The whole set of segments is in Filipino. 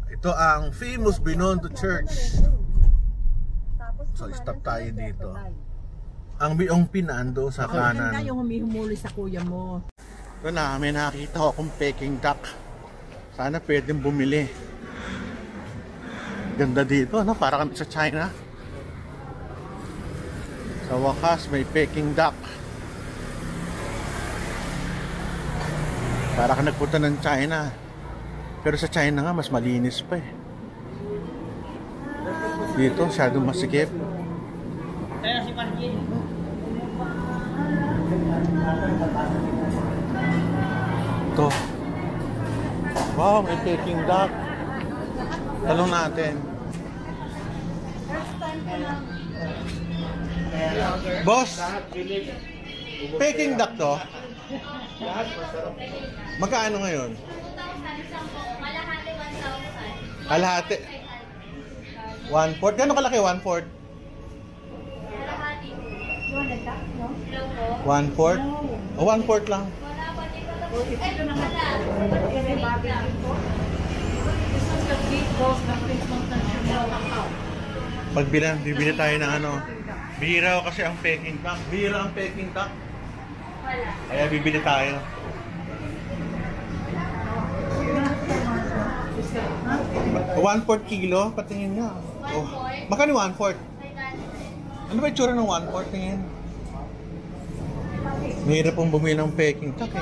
Ito ang famous Binondo Church. So stop tayo dito. Ang biong pinando sa kanan. Ganda yung humihumuli sa kuya mo. Ito na, may nakita ko akong Peking duck. Sana pwedeng bumili. Ganda dito, no? Para kami sa China. Sa wakas, may Peking duck. Para ka nagpunta ng China. Pero sa China nga, mas malinis pa eh. Dito, masyadong masikip. Ito. Wow, may Peking duck. Talong natin. Boss, Peking duck to? Magkano ngayon? Kalahati. 1/4. Gano'ng kalaki 1/4? 1/4? O 1/4 lang. Pag bibili tayo ng ano, bihira kasi ang Peking duck. Bihira ang Peking duck. Kaya bibili tayo. 1/4 kilo, patingin nga. Oh. Magkano 1/4? Ano ba itsura ng 1/4? Tingin. Mahirap pong bumili ng Peking duck eh.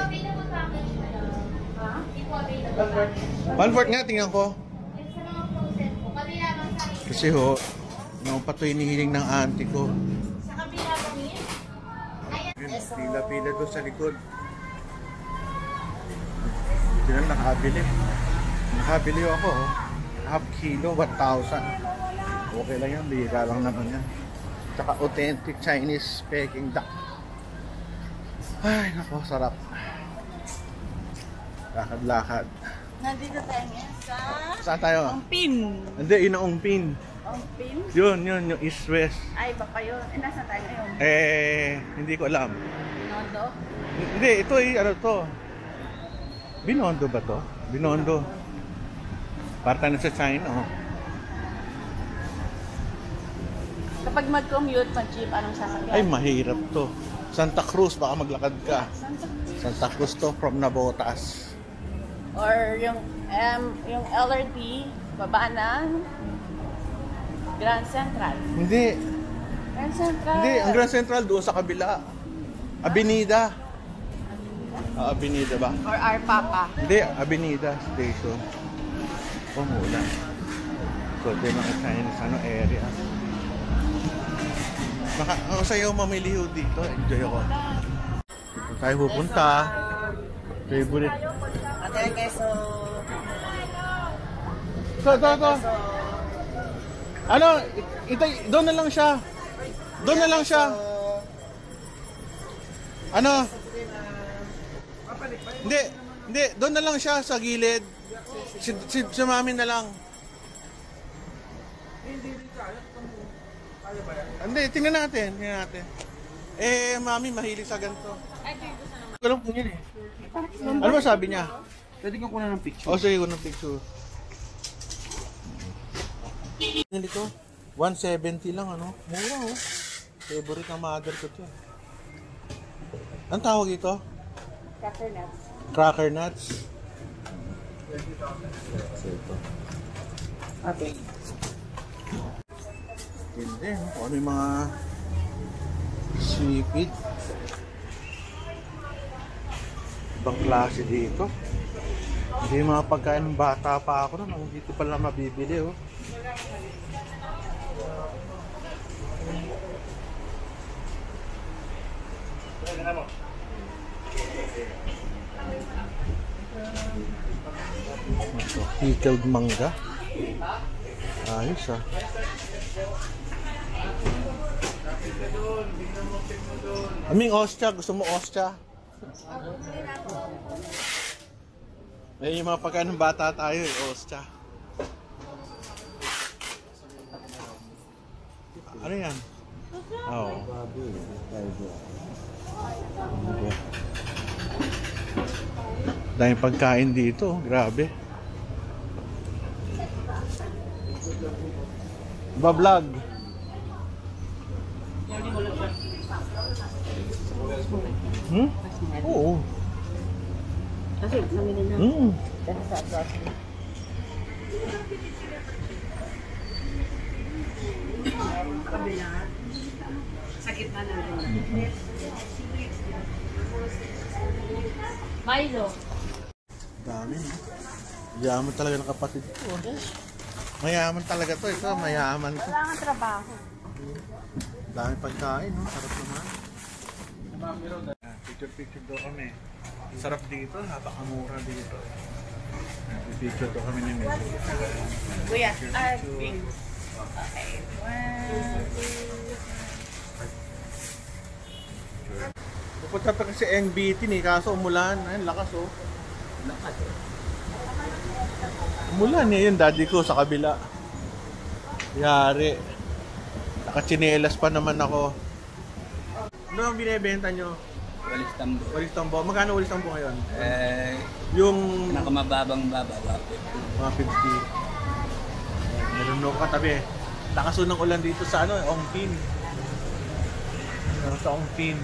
1/4 nga, tingnan ko. Kasi ho, yung patoy nihiling ng auntie ko. Pila-pila doon sa likod. Hindi na nakabili. Nakabili ako, oh. Half kilo, 1,000. Okay lang yan, bihira lang naman yan. Tsaka authentic Chinese Peking duck. Ay, nako, sarap. Lakad-lakad. Nandito tayo ngayon sa... Saan tayo? Ongpin. Hindi, yun ang Ongpin. Ongpin? Yun, yung east-west. Ay, baka yun. Nasaan tayo ngayon? Hindi ko alam. Binondo? Hindi, ito ano to? Binondo ba to? Binondo. Para tayo sa China, oh. Kapag mag-commute, mag-jeep, anong sasakyan? Ay, mahirap to. Santa Cruz, baka maglakad ka. Santa Cruz to, from Navotas. Or yung LRT, baba ng Grand Central. Hindi. Grand Central? Hindi, ang Grand Central doon sa kabila. Avenida. Avenida ba? Or Arpapa? Hindi, Avenida Station. Mula. So, ito yung mga Chinese area. Ang sayo mamili ho dito. Enjoy ako. Kung tayo pupunta, favorite. Ate, keso. Ito. Ano? Doon na lang siya. Doon na lang siya. Ano? Hindi. Doon na lang siya sa gilid. Si mami na lang. Hindi, tingnan natin. Mami mahilig sa ganito. Ganun po yun eh. Ano ba sabi niya? Pwede kong kunan ng picture. O, sige, kunan ng picture. Ito, 170 lang, ano? Mura, oh. Favorite ng mother ko ito. Anong tawag ito? Cracker nuts. Cracker nuts. So, ito. Okay. Hindi, kung ano yung mga seafood. Ibang klase dito. Hindi yung mga pagkain ng bata pa ako na, dito pala mabibili, oh. Pickled mangga. Ayos, ah. Aming ostya, gusto mo ostya? May mga pagkain ng bata tayo, ostya. Ano yan? Oo. Dahil pagkain dito, grabe. Ba-vlog. Hmm? Oo. Kasi kami na Hmm. dahil sa grocery. Sa gitna na rin. Milo. Dami, no? Yaman talaga ng kapatid ko. Mayaman talaga to. Ito, mayaman to. Wala kang trabaho. Dami pagkain, no? Sarap naman. Picture-picture daw kami. Sarap dito, napakamura dito. Picture daw kami ni Mel. Kuya, Picture. okay. Pupunta pa kasi NBT ni, kaso umulan. Ayun, lakas oh. Umulan eh, yung daddy ko sa kabila. Yari. Nakachinelas pa naman ako. Ano ang binibenta nyo? Walis tambo. Walis tambo. Magkano walis tambo ngayon? Yung Nakamababang bababa. mga 50. Meron no katabi. Lakas ng ulan dito sa Ongpin. Sa Ongpin.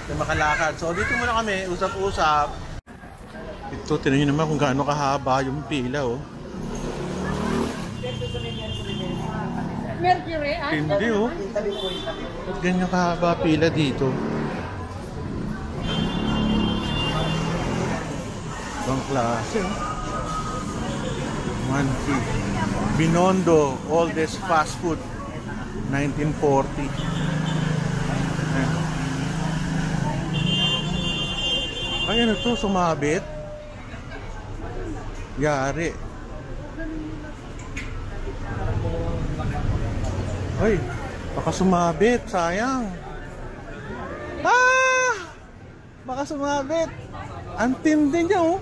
Sa makalakad. So dito muna kami, usap-usap. Ito, tinan nyo naman kung gaano kahaba yung pila, oh. Mercury, Hindi, oh. Ba't ganyan kahaba pila dito? Ibang klase, oh. Manti. Binondo, oldest fast food. 1940. Ay, ano to? Sumabit? Yari. Ay, baka sumabit. Sayang. Ah! Baka sumabit. Ang tindi niya, oh.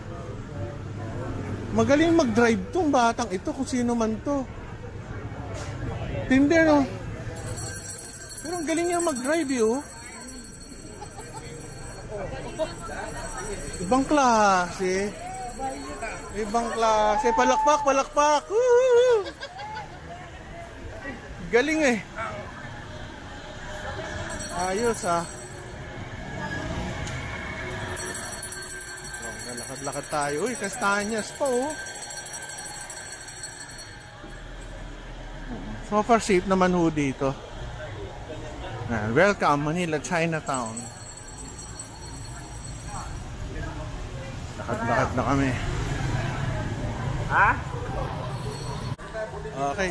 Magaling mag-drive tong batang ito kung sino man to. Tindi, no? Pero ang galing niya mag-drive, oh. Ibang klase. Ibang klase. Palakpak, palakpak. Woo! Galing eh. Ayos ah. Lakad-lakad tayo. Uy, Castañas pa oh. So far safe naman ho dito. Welcome Manila, Chinatown. Lakad-lakad na kami. Ha? Okay.